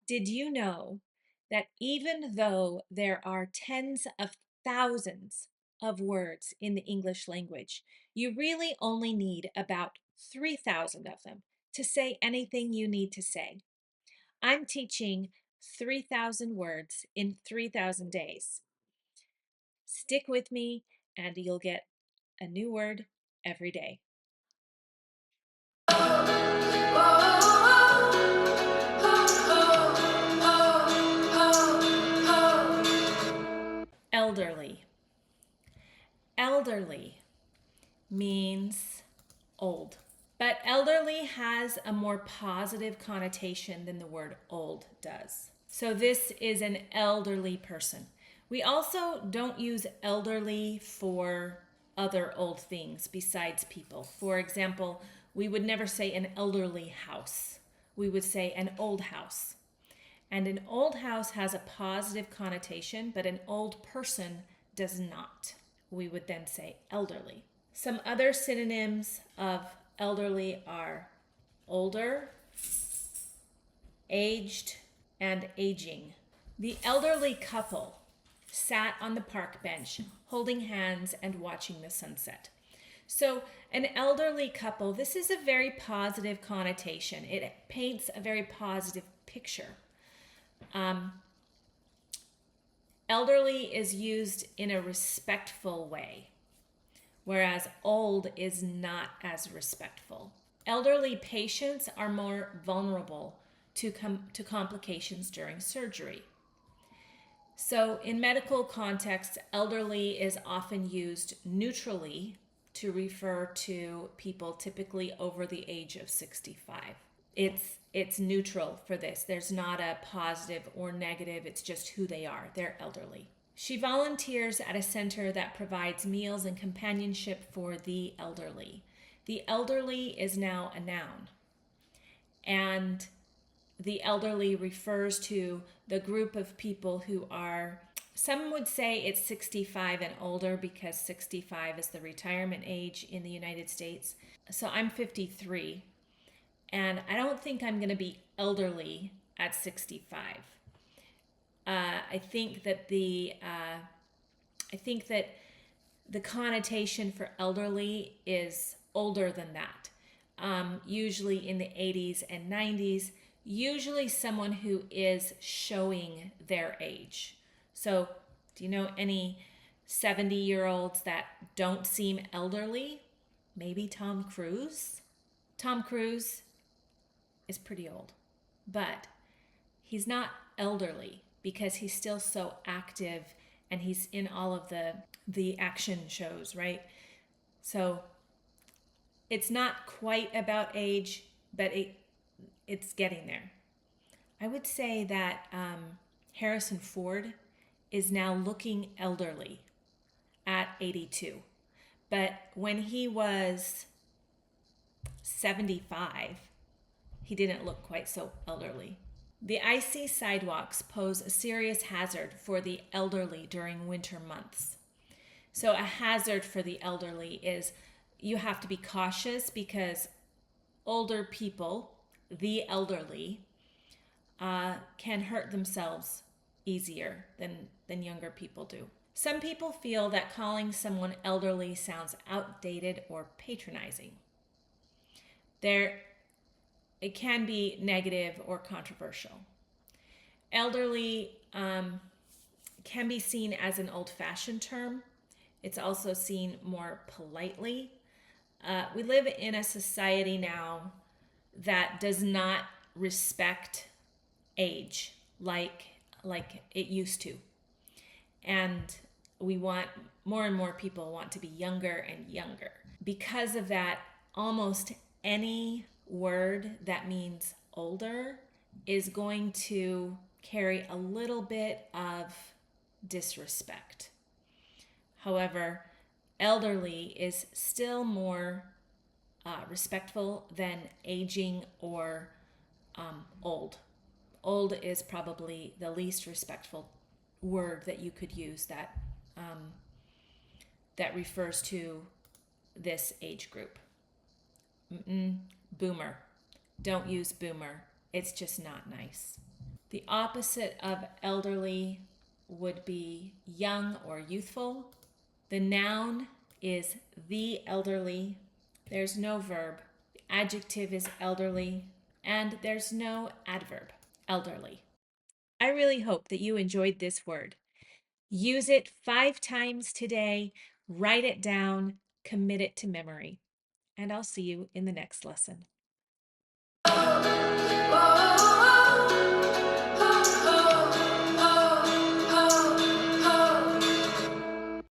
Did you know that even though there are tens of thousands of words in the English language, you really only need about 3,000 of them to say anything you need to say? I'm teaching 3,000 words in 3,000 days. Stick with me and you'll get a new word every day. Elderly. Elderly means old. But elderly has a more positive connotation than the word old does. So this is an elderly person. We also don't use elderly for other old things besides people. For example, we would never say an elderly house. We would say an old house. And an old house has a positive connotation, but an old person does not. We would then say elderly. Some other synonyms of elderly are older, aged, and aging. The elderly couple sat on the park bench holding hands and watching the sunset. So, an elderly couple, this is a very positive connotation. It paints a very positive picture. Elderly is used in a respectful way, whereas old is not as respectful. Elderly patients are more vulnerable to complications during surgery. So, in medical contexts, elderly is often used neutrally to refer to people typically over the age of 65. It's neutral for this. There's not a positive or negative. It's just who they are. They're elderly. She volunteers at a center that provides meals and companionship for the elderly. The elderly is now a noun, and the elderly refers to the group of people who are, some would say it's 65 and older because 65 is the retirement age in the United States. So I'm 53, and I don't think I'm going to be elderly at 65. I think that the connotation for elderly is older than that. Usually in the 80s and 90s, usually someone who is showing their age. So, do you know any 70-year-olds that don't seem elderly? Maybe Tom Cruise? Tom Cruise is pretty old, but he's not elderly because he's still so active and he's in all of the action shows, right? So it's not quite about age, but it's getting there. I would say that Harrison Ford is now looking elderly at 82. But when he was 75, he didn't look quite so elderly. The icy sidewalks pose a serious hazard for the elderly during winter months. So, a hazard for the elderly is you have to be cautious because older people, the elderly, can hurt themselves easier than younger people do. Some people feel that calling someone elderly sounds outdated or patronizing. It can be negative or controversial. Elderly can be seen as an old-fashioned term. It's also seen more politely. We live in a society now that does not respect age like it used to. And we want more and more people want to be younger and younger. Because of that, almost any word that means older is going to carry a little bit of disrespect. However, elderly is still more respectful than aging or old. Old is probably the least respectful word that you could use that refers to this age group. Boomer. Don't use boomer. It's just not nice. The opposite of elderly would be young or youthful. The noun is the elderly. There's no verb. The adjective is elderly. And there's no adverb, elderly. I really hope that you enjoyed this word. Use it 5 times today. Write it down. Commit it to memory. And I'll see you in the next lesson.